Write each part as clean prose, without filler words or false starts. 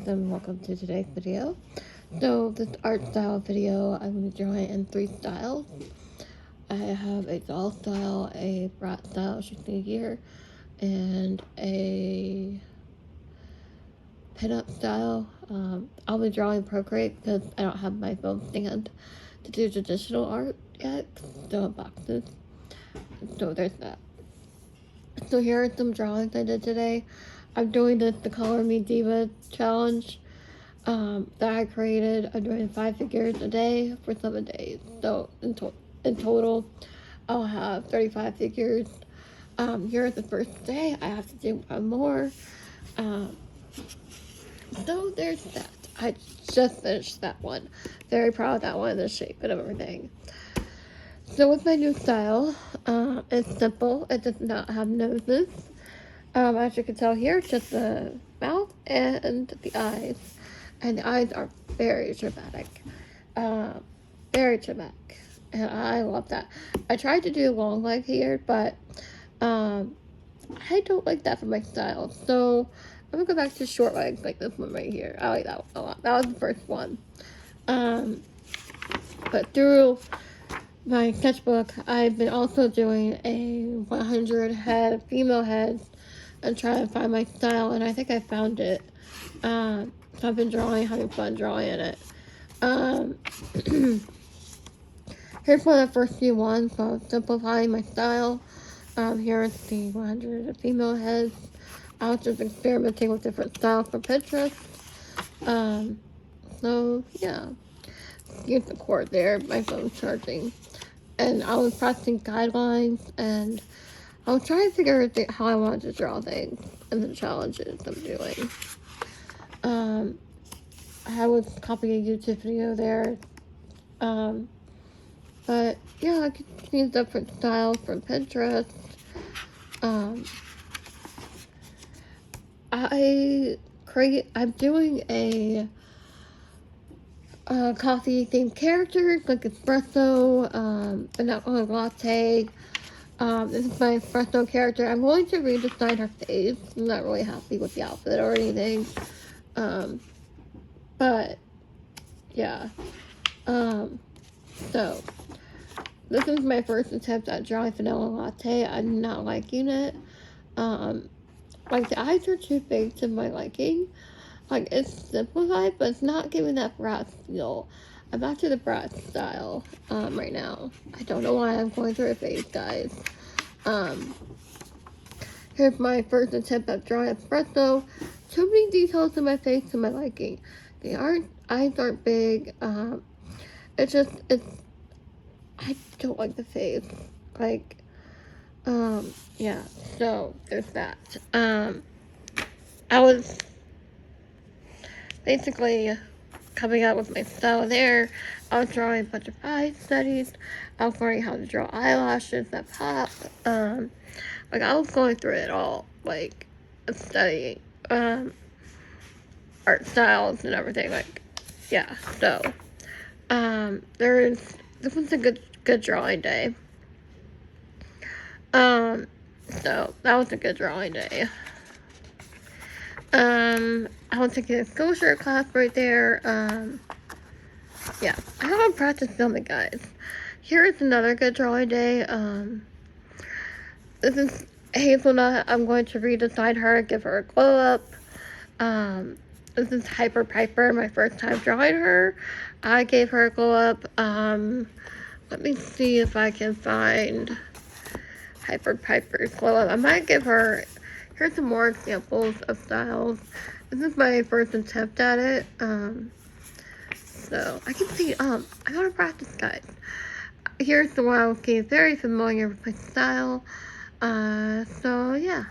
and welcome to today's video. So this art style video, I'm going to be drawing in 3 styles. I have a doll style, a brat style, as you see here, and a pinup style. I'll be drawing Procreate because I don't have my phone stand to do traditional art yet, still in boxes. So there's that. So here are some drawings I did today. I'm doing the Color Me Diva challenge that I created. I'm doing 5 figures a day for 7 days. So in total, I'll have 35 figures. Here's the first day. I have to do one more. So there's that. I just finished that one. Very proud of that one, the shape and everything. So with my new style, it's simple. It does not have noses. As you can tell here, just the mouth and the eyes. And the eyes are very dramatic. Very dramatic. And I love that. I tried to do a long leg here, but I don't like that for my style. So I'm gonna go back to short legs like this one right here. I like that one a lot. That was the first one. But through my sketchbook, I've been also doing a 100 head, female heads, and trying to find my style, and I think I found it. So I've been having fun drawing it. Here's one of the first few ones, so I'm simplifying my style. Here's the 100 female heads. I was just experimenting with different styles for Pinterest. So yeah, here's the cord there. My phone's charging, and I was practicing guidelines, and I was trying to figure out how I wanted to draw things and the challenges I'm doing. I was copying a YouTube video there. But yeah, I could use different styles from Pinterest. I'm doing a coffee themed character, like espresso, but not on a latte. This is my espresso character. I'm going to redesign her face. I'm not really happy with the outfit or anything. But yeah. So this is my first attempt at drawing vanilla latte. I'm not liking it. Like the eyes are too big to my liking. Like it's simplified, but it's not giving that brat feel. I'm back to the brat style right now. I don't know why I'm going through a phase, guys. Here's my first attempt at drawing espresso. Too many details in my face to my liking. The eyes aren't big. I don't like the face. Like, yeah, so there's that. I was basically coming out with my style there. I was drawing a bunch of eye studies. I was learning how to draw eyelashes that pop. Like I was going through it all, like studying art styles and everything. Like, yeah. So, this was a good drawing day. So that was a good drawing day. I was taking a Skillshare class right there. Yeah, I haven't practiced filming, guys. Here's another good drawing day. This is Hazelnut. I'm going to redesign her, give her a glow up. This is Hyper Piper, my first time drawing her. I gave her a glow up. Let me see if I can find Hyper Piper's glow up. I might give her. Here's some more examples of styles. This is my first attempt at it. So I can see. I gotta practice, guys. Here's the one I was getting very familiar with my style. So yeah.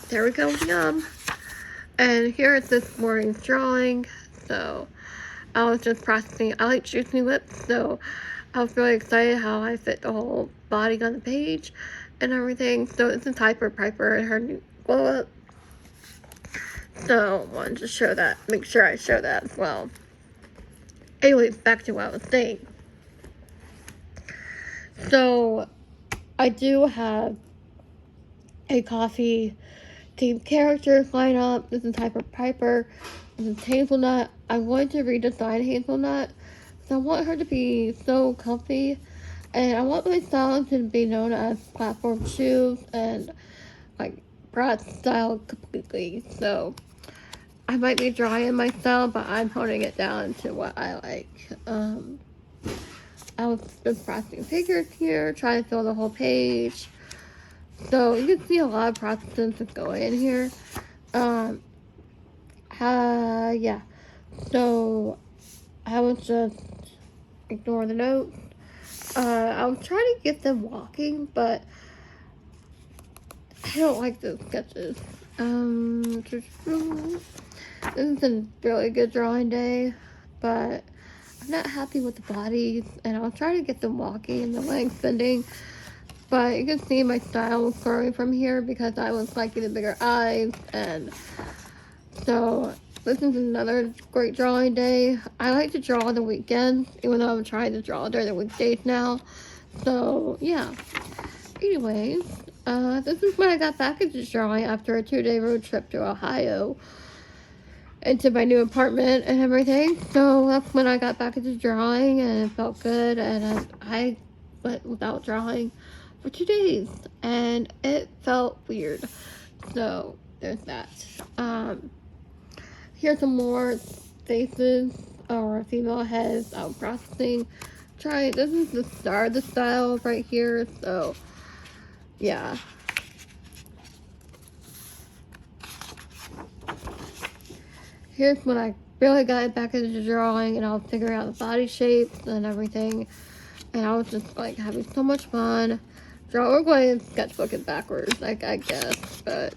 There we go. Yum. And here is this morning's drawing. So I was just practicing. I like juicy lips, so I was really excited how I fit the whole body on the page and everything. So this is Hyper Piper and her new glow up. So I wanted to show that. Make sure I show that as well. Anyways, back to what I was saying. So I do have a coffee team characters line up. This is Hyper Piper. This is Hazelnut. I'm going to redesign Hazelnut. So I want her to be so comfy. And I want my style to be known as platform shoes and like brat style completely. So I might be drawing my style, but I'm holding it down to what I like. I was just pressing figures here, trying to fill the whole page. So you can see a lot of processes that go in here. Yeah. So I was just ignore the notes. I was trying to get them walking, but I don't like those sketches. This is a really good drawing day, but I'm not happy with the bodies, and I'll try to get them walking and the legs bending. But you can see my style was growing from here because I was liking the bigger eyes, and so this is another great drawing day. I like to draw on the weekends, even though I'm trying to draw during the weekdays now. So yeah. Anyways, this is when I got back into drawing after a 2-day road trip to Ohio into my new apartment and everything. So that's when I got back into drawing, and it felt good, and I went without drawing for 2 days, and it felt weird. So there's that. Here's some more faces or female heads I'm processing. This is the start of the style right here, so yeah. Here's when I really got back into drawing, and I was figuring out the body shapes and everything, and I was just like having so much fun. We're going sketchbooking backwards, like I guess, but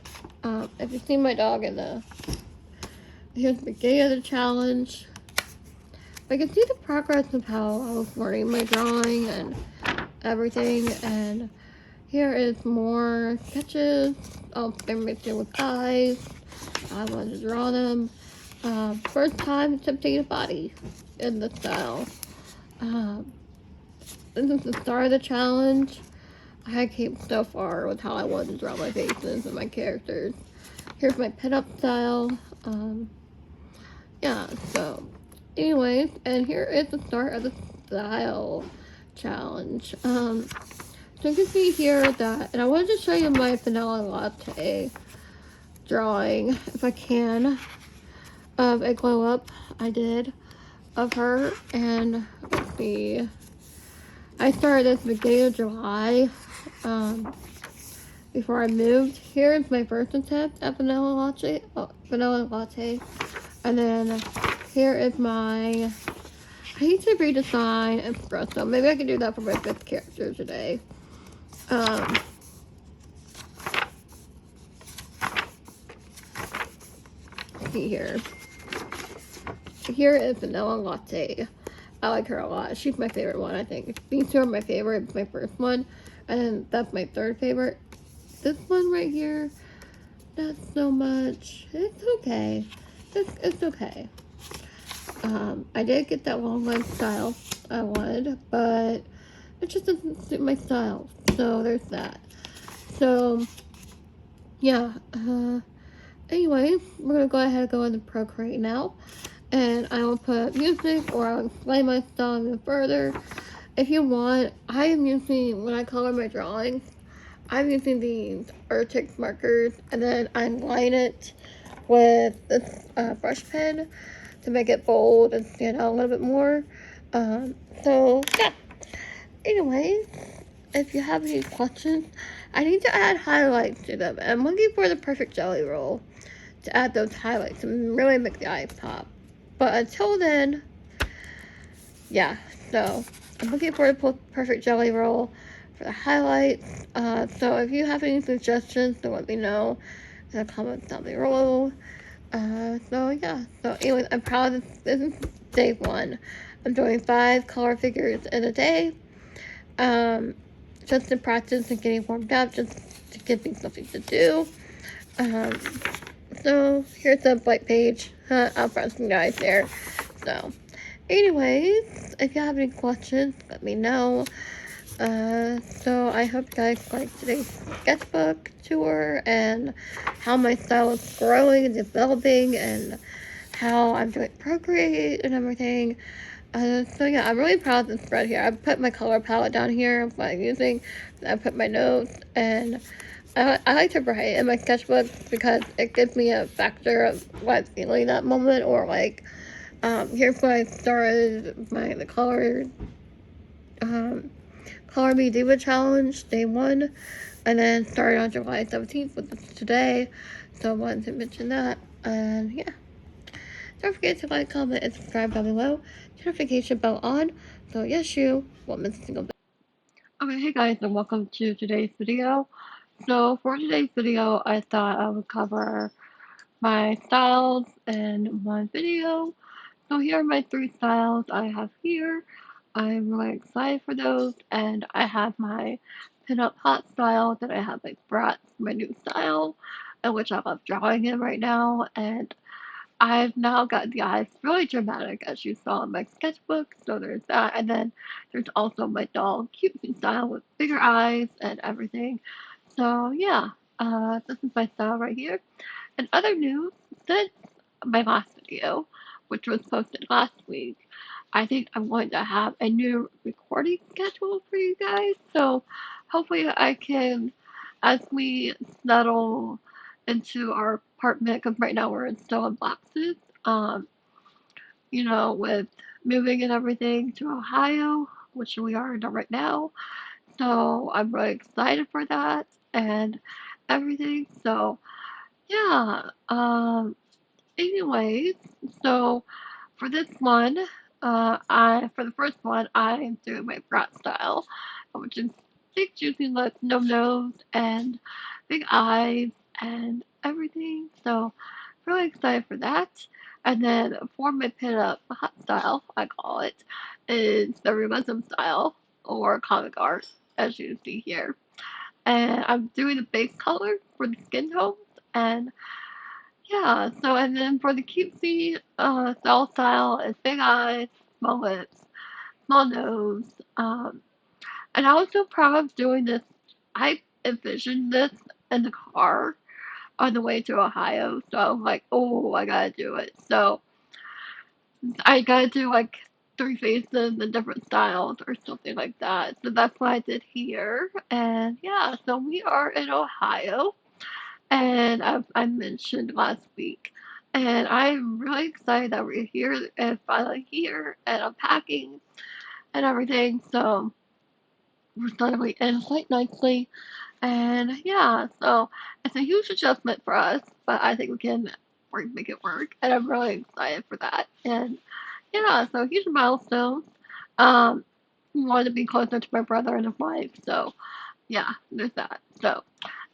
if you see my dog in here's the beginning of the challenge. I can see the progress of how I was learning my drawing and everything, and here is more sketches. They're mixed in with eyes. I wanted to draw them. First time attempting a body in the style. This is the start of the challenge. I came so far with how I wanted to draw my faces and my characters. Here's my pinup style. Yeah, so anyways, and here is the start of the style challenge. So you can see here that, and I wanted to show you my vanilla latte drawing, if I can, of a glow up I did of her. And let's see, I started this beginning of July, before I moved. Here's my first attempt at vanilla latte, and then here is my, I need to redesign espresso. Maybe I can do that for my 5th character today. See here. Here is vanilla latte. I like her a lot. She's my favorite one, I think. These two are my favorite. It's my first one, and then that's my 3rd favorite. This one right here, not so much. It's okay. It's okay. I did get that long leg style I wanted, but it just doesn't suit my style. So there's that. So yeah. Anyways, we're gonna go ahead and go into Procreate now, and I will put music, or I'll explain my style even further. If you want, I am using, when I color my drawings, I'm using these Arctic markers, and then I line it with this brush pen to make it bold and stand out a little bit more. So yeah. Anyways, if you have any questions, I need to add highlights to them. I'm looking for the perfect jelly roll to add those highlights and really make the eyes pop. But until then, yeah. So I'm looking for the perfect jelly roll for the highlights. So if you have any suggestions, then let me know in the comments down below. So yeah. So anyways, I'm proud of this. This is day 1. I'm doing 5 color figures in a day. Just to practice and getting warmed up, just to give me something to do. So here's the blank page. I'll press some guys there. So anyways, if you have any questions, let me know. So I hope you guys like today's sketchbook tour and how my style is growing and developing and how I'm doing Procreate and everything. So yeah, I'm really proud of this spread here. I put my color palette down here of what I'm using. I put my notes and I like to write in my sketchbook because it gives me a factor of what I'm feeling that moment or like here's what I started the um, Color Me Diva Challenge, day one, and then started on July 17th, which is today. So I wanted to mention that. And yeah, don't forget to like, comment, and subscribe down below. Notification bell on, so yes, you won't miss a single bit. Okay, hey guys, and welcome to today's video. So for today's video, I thought I would cover my styles in one video. So here are my three styles I have here. I'm really excited for those, and I have my pin-up hot style that I have like brought my new style, and which I love drawing in right now, and I've now got the eyes really dramatic as you saw in my sketchbook, so there's that, and then there's also my doll cutesy style with bigger eyes and everything. So yeah, this is my style right here. And other news, since my last video, which was posted last week, I think I'm going to have a new recording schedule for you guys. So hopefully I can, as we settle into our apartment, because right now we're still in boxes, with moving and everything to Ohio, which we are in right now. So I'm really excited for that and everything. So yeah, anyways, so for this one, for the first one, I am doing my brat style, which is big juicy lips, no nose, and big eyes, and everything. So really excited for that. And then for my pin up hot style, I call it, is the realism style or comic art, as you see here. And I'm doing the base color for the skin tones and yeah, so and then for the cutesy doll style, it's big eyes, small lips, small nose. And I was so proud of doing this. I envisioned this in the car on the way to Ohio, so I was like, oh, I gotta do it. So I gotta do like three faces in different styles or something like that. So that's what I did here. And yeah, so we are in Ohio and I mentioned last week. And I'm really excited that we're here and finally here and unpacking and everything. So we're suddenly in quite nicely. And yeah, so it's a huge adjustment for us, but I think we can make it work. And I'm really excited for that. And yeah, so huge milestone. Um, wanted to be closer to my brother and his wife. So yeah, there's that. So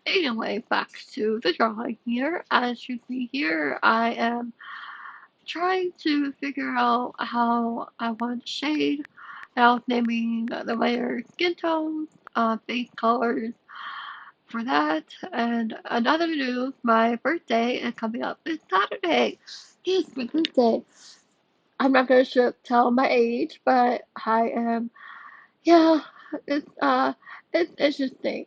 anyway, back to the drawing here. As you see here, I am trying to figure out how I want to shade. I was naming the layer skin tones, face colors for that. And another news, my birthday is coming up this Saturday. Yes, my birthday. I'm not gonna tell my age, but I am yeah, it's interesting.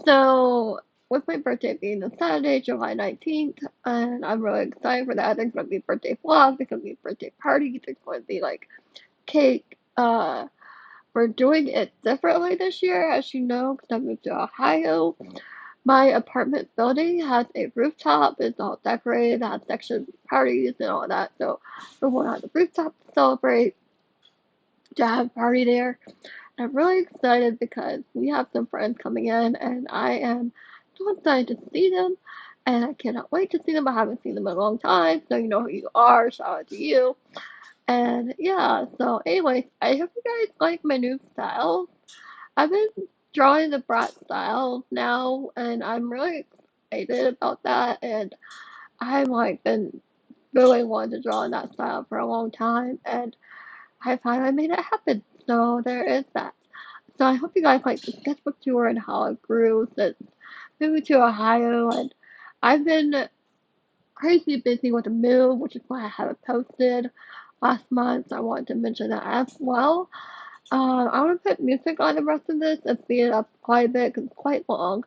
So with my birthday being the Saturday, July 19th, and I'm really excited for that. There's gonna be a birthday vlog, there's gonna be a birthday party, there's going to be like cake. We're doing it differently this year, as you know, because I moved to Ohio. My apartment building has a rooftop. It's all decorated, it has section parties and all that. So we're going on the rooftop to celebrate, to have a party there. I'm really excited because we have some friends coming in, and I am so excited to see them. And I cannot wait to see them. I haven't seen them in a long time, so you know who you are. Shout out to you. And yeah, so anyways, I hope you guys like my new style. I've been drawing the brat style now, and I'm really excited about that. And I've like been really wanting to draw in that style for a long time, and I finally made it happen. So there is that. So I hope you guys like the sketchbook tour and how it grew since moving to Ohio. And I've been crazy busy with the move, which is why I haven't posted last month. So I wanted to mention that as well. I want to put music on the rest of this and speed it up quite a bit because it's quite long.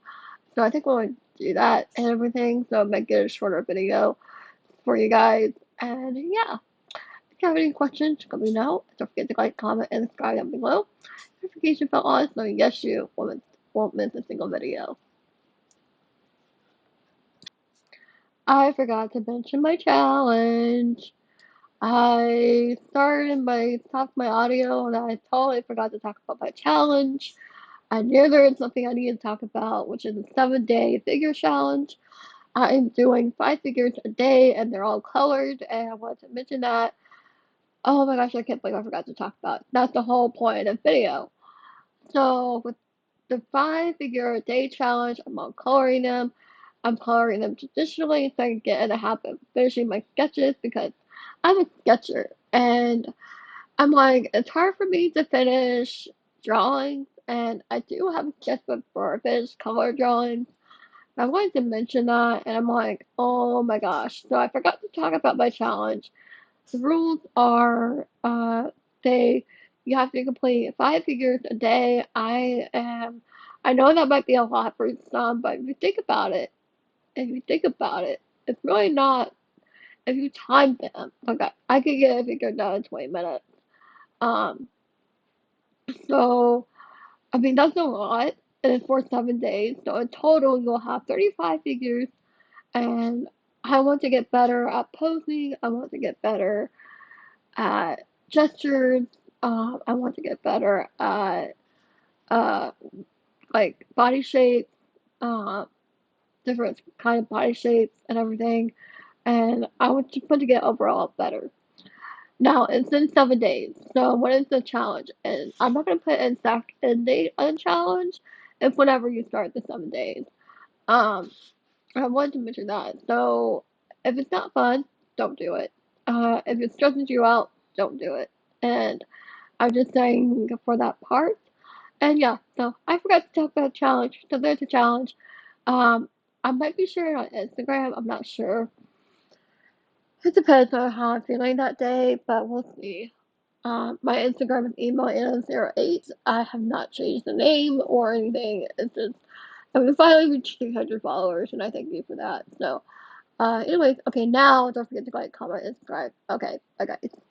So I think we'll do that and everything. So I might get a shorter video for you guys. And yeah, if you have any questions, let me know. Don't forget to like, comment, and subscribe down below. Notification bell on so yes, you won't miss a single video. I forgot to mention my challenge. I started my talk my audio and I totally forgot to talk about my challenge. I knew there was something I needed to talk about, which is a 7-day figure challenge. I'm doing 5 figures a day and they're all colored, and I wanted to mention that. Oh my gosh, I can't believe I forgot to talk about it. That's the whole point of the video. So with the 5 figure a day challenge, I'm on coloring them. I'm coloring them traditionally so I can get in the habit of finishing my sketches because I'm a sketcher and I'm like, it's hard for me to finish drawings, and I do have a sketchbook for finished color drawings. I wanted to mention that, and I'm like, oh my gosh. So I forgot to talk about my challenge. The rules are, they, you have to complete 5 figures a day. I know that might be a lot for some, but if you think about it, it's really not, if you time them, okay, I could get a figure done in 20 minutes. Um, so, I mean, that's a lot, and it's for 7 days. So in total, you'll have 35 figures, and I want to get better at posing. I want to get better at gestures. I want to get better at uh, like body shapes, uh, different kind of body shapes and everything. And I want to get overall better. Now it's in 7 days. So what is the challenge? And I'm not gonna put in exact end date on the challenge. It's whenever you start the 7 days. Um, I wanted to mention that. So if it's not fun, don't do it. If it stresses you out, don't do it. And I'm just saying for that part. And yeah, so I forgot to talk about challenge. So there's a challenge. Um, I might be sharing on Instagram. I'm not sure. It depends on how I'm feeling that day, but we'll see. My Instagram is emo08. I have not changed the name or anything. It's just I finally reached 300 followers, and I thank you for that. So, anyways, okay, now don't forget to like, comment, and subscribe. Okay, bye guys.